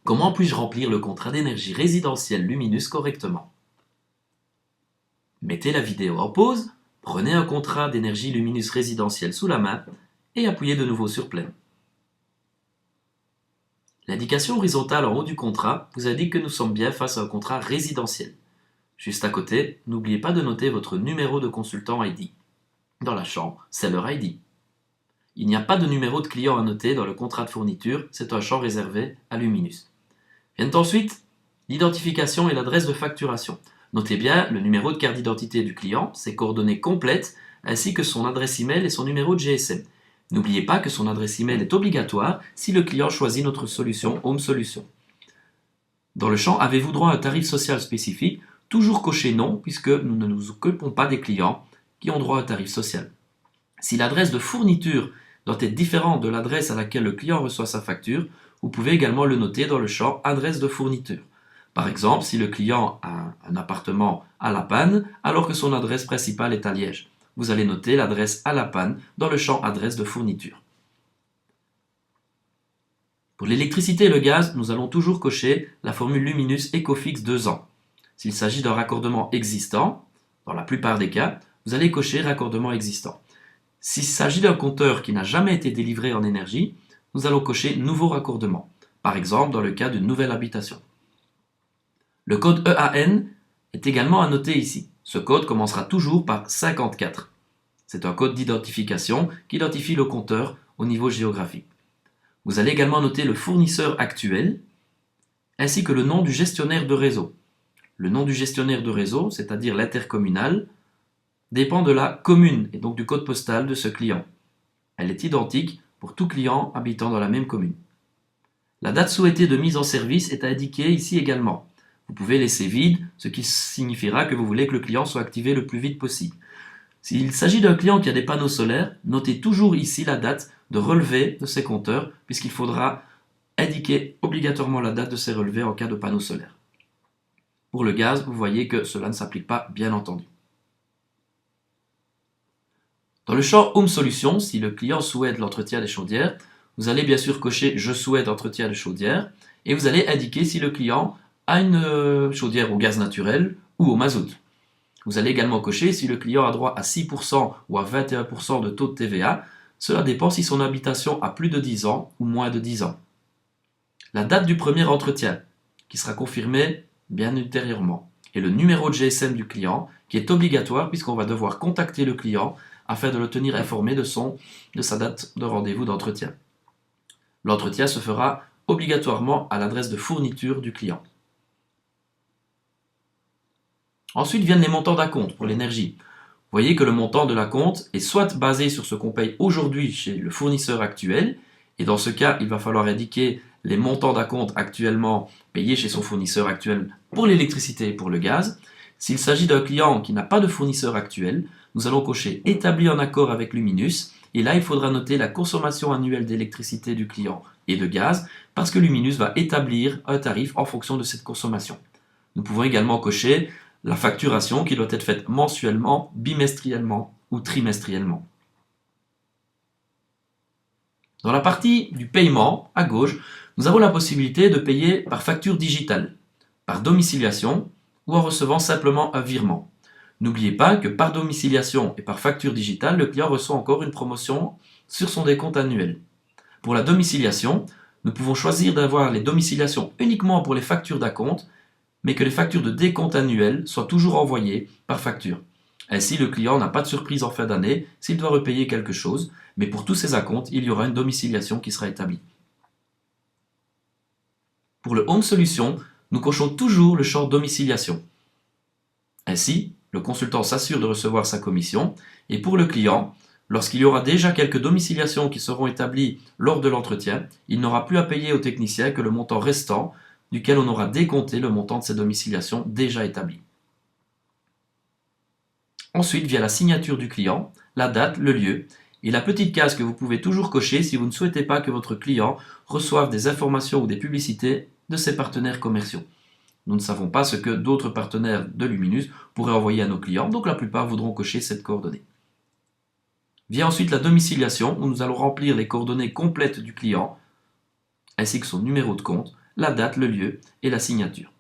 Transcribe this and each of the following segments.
Comment puis-je remplir le contrat d'énergie résidentielle Luminus correctement? Mettez la vidéo en pause, prenez un contrat d'énergie Luminus résidentielle sous la main et appuyez de nouveau sur Play. L'indication horizontale en haut du contrat vous indique que nous sommes bien face à un contrat résidentiel. Juste à côté, n'oubliez pas de noter votre numéro de consultant ID. Dans la chambre, c'est leur ID. Il n'y a pas de numéro de client à noter dans le contrat de fourniture, c'est un champ réservé à Luminus. Viennent ensuite l'identification et l'adresse de facturation. Notez bien le numéro de carte d'identité du client, ses coordonnées complètes, ainsi que son adresse email et son numéro de GSM. N'oubliez pas que son adresse email est obligatoire si le client choisit notre solution Home Solution. Dans le champ Avez-vous droit à un tarif social spécifique? Toujours cocher non, puisque nous ne nous occupons pas des clients qui ont droit à un tarif social. Si l'adresse de fourniture doit être différente de l'adresse à laquelle le client reçoit sa facture, vous pouvez également le noter dans le champ Adresse de fourniture. Par exemple, si le client a un appartement à La Panne, alors que son adresse principale est à Liège. Vous allez noter l'adresse à La Panne dans le champ Adresse de fourniture. Pour l'électricité et le gaz, nous allons toujours cocher la formule Luminus Ecofix 2 ans. S'il s'agit d'un raccordement existant, dans la plupart des cas, vous allez cocher raccordement existant. S'il s'agit d'un compteur qui n'a jamais été délivré en énergie, nous allons cocher nouveau raccordement, par exemple dans le cas d'une nouvelle habitation. Le code EAN est également à noter ici. Ce code commencera toujours par 54. C'est un code d'identification qui identifie le compteur au niveau géographique. Vous allez également noter le fournisseur actuel, ainsi que le nom du gestionnaire de réseau. Le nom du gestionnaire de réseau, c'est-à-dire l'intercommunal, dépend de la commune et donc du code postal de ce client. Elle est identique pour tout client habitant dans la même commune. La date souhaitée de mise en service est indiquée ici également. Vous pouvez laisser vide, ce qui signifiera que vous voulez que le client soit activé le plus vite possible. S'il s'agit d'un client qui a des panneaux solaires, notez toujours ici la date de relevé de ses compteurs, puisqu'il faudra indiquer obligatoirement la date de ces relevés en cas de panneaux solaires. Pour le gaz, vous voyez que cela ne s'applique pas, bien entendu. Dans le champ Home Solution, si le client souhaite l'entretien des chaudières, vous allez bien sûr cocher Je souhaite entretien de chaudière et vous allez indiquer si le client a une chaudière au gaz naturel ou au mazout. Vous allez également cocher si le client a droit à 6% ou à 21% de taux de TVA. Cela dépend si son habitation a plus de 10 ans ou moins de 10 ans. La date du premier entretien, qui sera confirmée bien ultérieurement, et le numéro de GSM du client, qui est obligatoire puisqu'on va devoir contacter le client afin de le tenir informé de sa date de rendez-vous d'entretien. L'entretien se fera obligatoirement à l'adresse de fourniture du client. Ensuite viennent les montants d'acompte pour l'énergie. Vous voyez que le montant de l'acompte est soit basé sur ce qu'on paye aujourd'hui chez le fournisseur actuel, et dans ce cas, il va falloir indiquer les montants d'acompte actuellement payés chez son fournisseur actuel pour l'électricité et pour le gaz. S'il s'agit d'un client qui n'a pas de fournisseur actuel, nous allons cocher établi en accord avec Luminus, et là il faudra noter la consommation annuelle d'électricité du client et de gaz, parce que Luminus va établir un tarif en fonction de cette consommation. Nous pouvons également cocher la facturation qui doit être faite mensuellement, bimestriellement ou trimestriellement. Dans la partie du paiement, à gauche, nous avons la possibilité de payer par facture digitale, par domiciliation ou en recevant simplement un virement. N'oubliez pas que par domiciliation et par facture digitale, le client reçoit encore une promotion sur son décompte annuel. Pour la domiciliation, nous pouvons choisir d'avoir les domiciliations uniquement pour les factures d'acompte, mais que les factures de décompte annuel soient toujours envoyées par facture. Ainsi, le client n'a pas de surprise en fin d'année s'il doit repayer quelque chose, mais pour tous ses acomptes, il y aura une domiciliation qui sera établie. Pour le Home Solution, nous cochons toujours le champ domiciliation. Ainsi, le consultant s'assure de recevoir sa commission, et pour le client, lorsqu'il y aura déjà quelques domiciliations qui seront établies lors de l'entretien, il n'aura plus à payer au technicien que le montant restant, duquel on aura décompté le montant de ces domiciliations déjà établies. Ensuite vient la signature du client, la date, le lieu, et la petite case que vous pouvez toujours cocher si vous ne souhaitez pas que votre client reçoive des informations ou des publicités de ses partenaires commerciaux. Nous ne savons pas ce que d'autres partenaires de Luminus pourraient envoyer à nos clients, donc la plupart voudront cocher cette coordonnée. Vient ensuite la domiciliation, où nous allons remplir les coordonnées complètes du client, ainsi que son numéro de compte, la date, le lieu et la signature.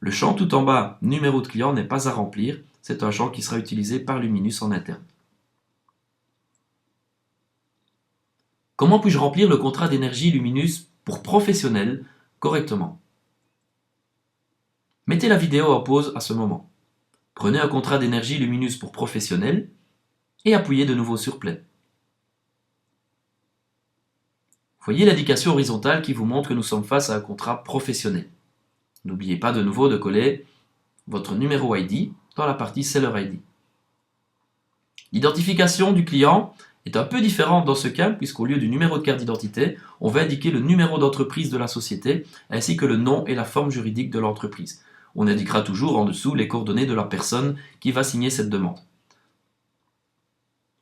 Le champ tout en bas, numéro de client, n'est pas à remplir. C'est un champ qui sera utilisé par Luminus en interne. Comment puis-je remplir le contrat d'énergie Luminus pour professionnels correctement? Mettez la vidéo en pause à ce moment. Prenez un contrat d'énergie Luminus pour professionnels et appuyez de nouveau sur Play. Voyez l'indication horizontale qui vous montre que nous sommes face à un contrat professionnel. N'oubliez pas de nouveau de coller votre numéro ID dans la partie Seller ID. L'identification du client est un peu différente dans ce cas puisqu'au lieu du numéro de carte d'identité, on va indiquer le numéro d'entreprise de la société ainsi que le nom et la forme juridique de l'entreprise. On indiquera toujours en dessous les coordonnées de la personne qui va signer cette demande.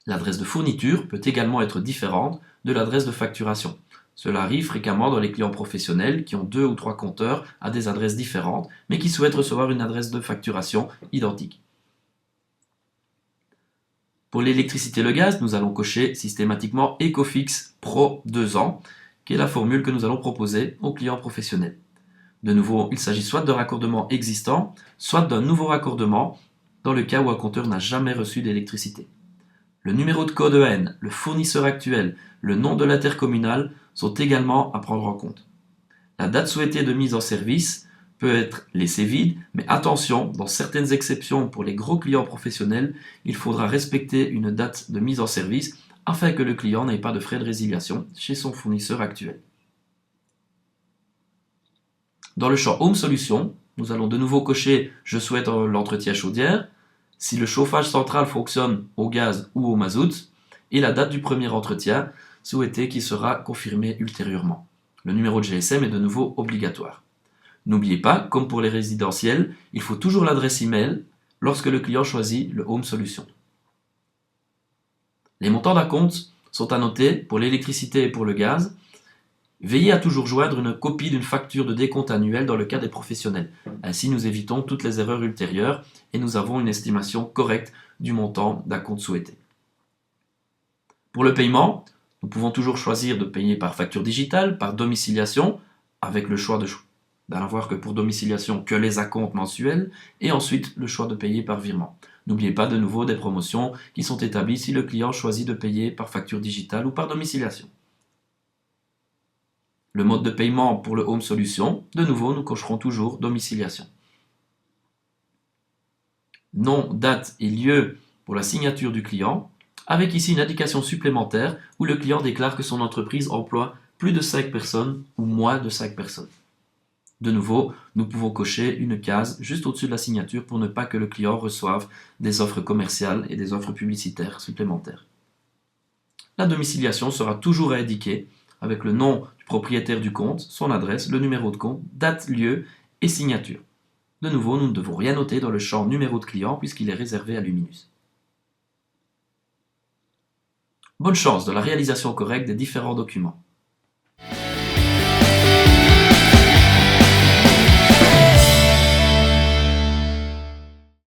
L'adresse de fourniture peut également être différente de l'adresse de facturation. Cela arrive fréquemment dans les clients professionnels qui ont 2 ou 3 compteurs à des adresses différentes, mais qui souhaitent recevoir une adresse de facturation identique. Pour l'électricité et le gaz, nous allons cocher systématiquement Ecofix Pro 2 ans, qui est la formule que nous allons proposer aux clients professionnels. De nouveau, il s'agit soit d'un raccordement existant, soit d'un nouveau raccordement dans le cas où un compteur n'a jamais reçu d'électricité. Le numéro de code EN, le fournisseur actuel, le nom de l'intercommunal sont également à prendre en compte. La date souhaitée de mise en service peut être laissée vide, mais attention, dans certaines exceptions pour les gros clients professionnels, il faudra respecter une date de mise en service afin que le client n'ait pas de frais de résiliation chez son fournisseur actuel. Dans le champ Home Solution, nous allons de nouveau cocher « Je souhaite l'entretien chaudière », si le chauffage central fonctionne au gaz ou au mazout, et la date du premier entretien souhaité qui sera confirmée ultérieurement. Le numéro de GSM est de nouveau obligatoire. N'oubliez pas, comme pour les résidentiels, il faut toujours l'adresse email lorsque le client choisit le Home Solution. Les montants d'acompte sont à noter pour l'électricité et pour le gaz. Veillez à toujours joindre une copie d'une facture de décompte annuelle dans le cas des professionnels. Ainsi, nous évitons toutes les erreurs ultérieures et nous avons une estimation correcte du montant d'acompte souhaité. Pour le paiement, nous pouvons toujours choisir de payer par facture digitale, par domiciliation, avec le choix d'en avoir que pour domiciliation que les acomptes mensuels, et ensuite le choix de payer par virement. N'oubliez pas de nouveau des promotions qui sont établies si le client choisit de payer par facture digitale ou par domiciliation. Le mode de paiement pour le Home Solution, de nouveau, nous cocherons toujours domiciliation. Nom, date et lieu pour la signature du client, avec ici une indication supplémentaire où le client déclare que son entreprise emploie plus de 5 personnes ou moins de 5 personnes. De nouveau, nous pouvons cocher une case juste au-dessus de la signature pour ne pas que le client reçoive des offres commerciales et des offres publicitaires supplémentaires. La domiciliation sera toujours indiquée avec le nom du propriétaire du compte, son adresse, le numéro de compte, date, lieu et signature. De nouveau, nous ne devons rien noter dans le champ numéro de client puisqu'il est réservé à Luminus. Bonne chance dans la réalisation correcte des différents documents.